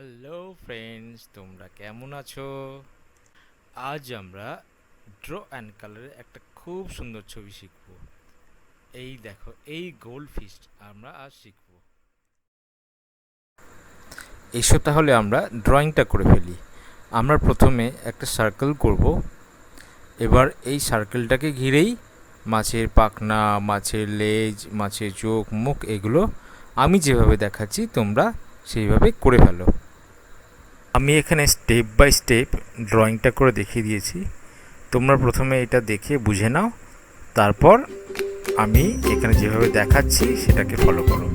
Hello friends, তোমরা কেমন আছো? আজ আমরা ড্র অ্যান্ড কালারের একটা খুব সুন্দর ছবি শিখব। এই দেখো, এই গোল্ড ফিশ আমরা আজ শিখব। এসো তাহলে আমরা ড্রয়িংটা করে ফেলি। আমরা প্রথমে একটা সার্কেল করব। এবার এই সার্কেলটাকে ঘিরেই মাছের পাখনা, মাছের লেজ, মাছের চোখ, মুখ এগুলো আমি যেভাবে দেখাচ্ছি তোমরা সেইভাবে করে ফেলো। আমি এখানে স্টেপ বাই স্টেপ ড্রয়িংটা করে দেখিয়ে দিয়েছি। তোমরা প্রথমে এটা দেখে বুঝে নাও, তারপর আমি এখানে যেভাবে দেখাচ্ছি সেটাকে ফলো করো।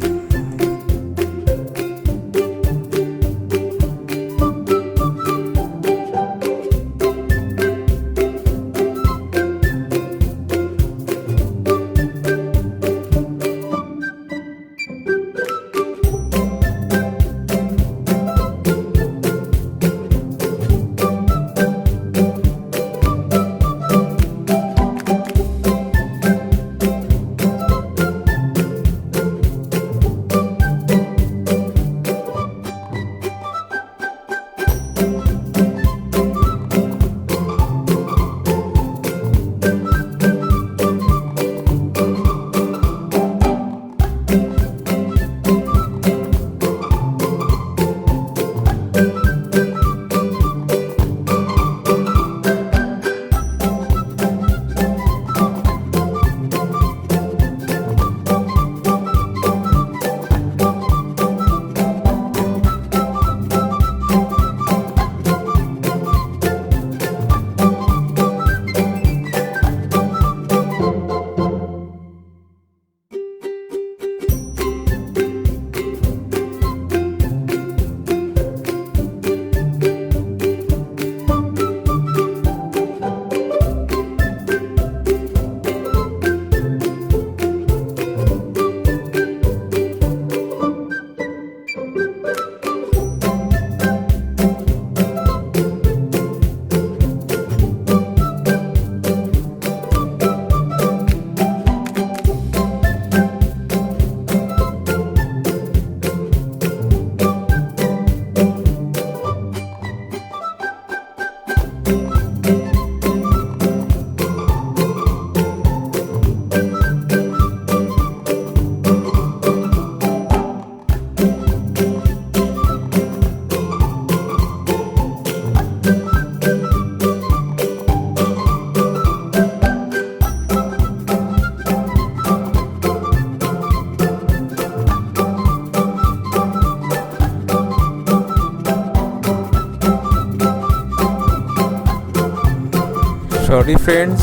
সরি ফ্রেন্ডস,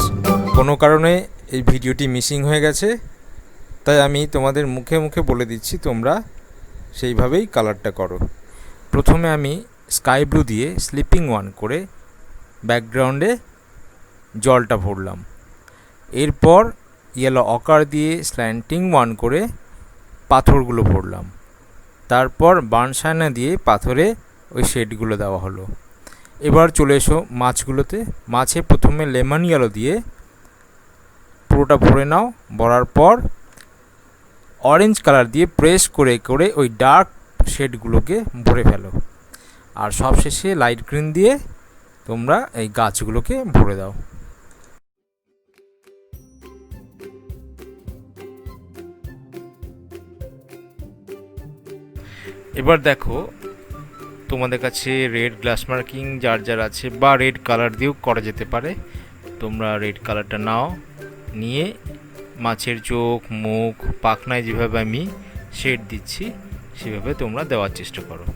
কোনো কারণে এই ভিডিওটি মিসিং হয়ে গেছে, তাই আমি তোমাদের মুখে মুখে বলে দিচ্ছি, তোমরা সেইভাবেই কালারটা করো। প্রথমে আমি স্কাই ব্লু দিয়ে স্লিপিং ওয়ান করে ব্যাকগ্রাউন্ডে জলটা ভরলাম। এরপর ইয়েলো অকার দিয়ে স্ল্যান্টিং ওয়ান করে পাথরগুলো ভরলাম। তারপর বার্নশাইনা দিয়ে পাথরে ওই শেডগুলো দেওয়া হলো। এবার চলে এসো মাছগুলোতে। মাছে প্রথমে লেমন ইয়েলো দিয়ে পুরোটা ভরে নাও। ভরার পর অরেঞ্জ কালার দিয়ে প্রেস করে করে ওই ডার্ক শেডগুলোকে ভরে ফেলো। আর সবশেষে লাইট গ্রিন দিয়ে তোমরা এই গাছগুলোকে ভরে দাও। এবার দেখো, তোমাদের কাছে রেড গ্লাস মার্কিং যার যার আছে, বা রেড কালার দিয়েও করা যেতে পারে। তোমরা রেড কালারটা নাও, নিয়ে মাছের চোখ, মুখ, পাখনায় যেভাবে আমি শেড দিচ্ছি সেভাবে তোমরা দেওয়ার চেষ্টা করো।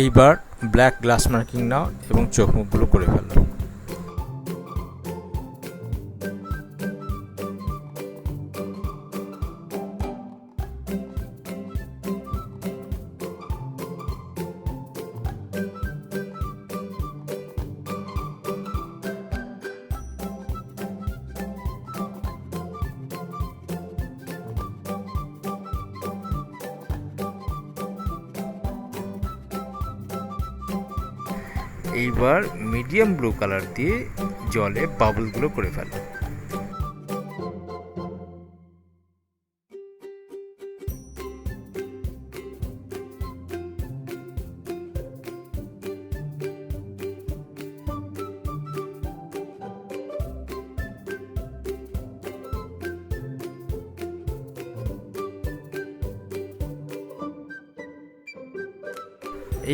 এইবার ব্ল্যাক গ্লাস মার্কিং নাও এবং চোখ মুখগুলো করে ফেলো। এইবার মিডিয়াম ব্লু কালার দিয়ে জলে বাবলগুলো করে ফেলো।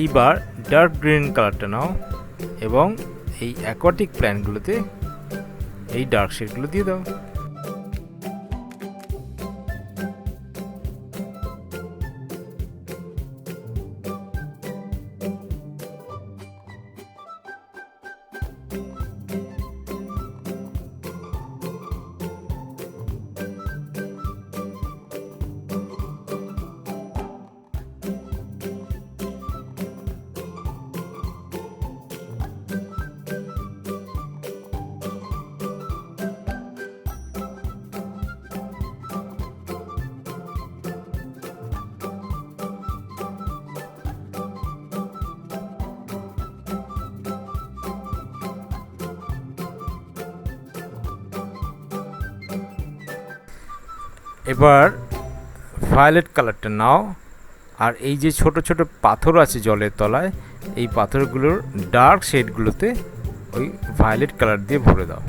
এইবার ডার্ক গ্রিন কালারটা নাও এবং এই অ্যাকোয়াটিক প্ল্যান্টগুলোতে এই ডার্ক শেডগুলো দিয়ে দাও। এবার ভায়োলেট কালারটা নাও আর এই যে ছোট ছোট পাথর আছে জলের তলায়, এই পাথরগুলোর ডার্ক শেডগুলোতে ওই ভায়োলেট কালার দিয়ে ভরে দাও।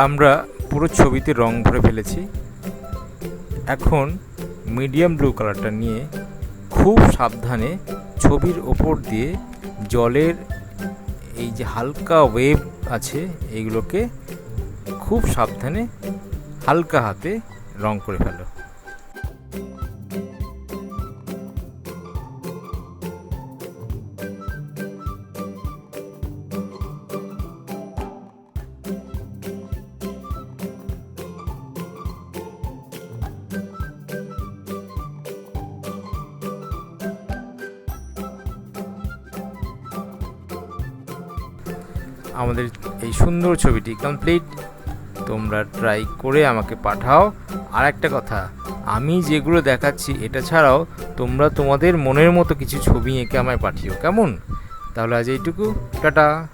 আমরা পুরো ছবিতে রং ভরে ফেলেছি। এখন মিডিয়াম ব্লু কালারটা নিয়ে খুব সাবধানে ছবির ওপর দিয়ে জলের এই যে হালকা ওয়েভ আছে এইগুলোকে খুব সাবধানে হালকা হাতে রং করে ফেলো। আমাদের এই সুন্দর ছবিটি কমপ্লিট। তোমরা ট্রাই করে আমাকে পাঠাও। আর একটা কথা, আমি যেগুলো দেখাচ্ছি এটা ছাড়াও তোমরা তোমাদের মনের মতো কিছু ছবি এঁকে আমায় পাঠিও, কেমন? তাহলে আজ এইটুকু, টাটা।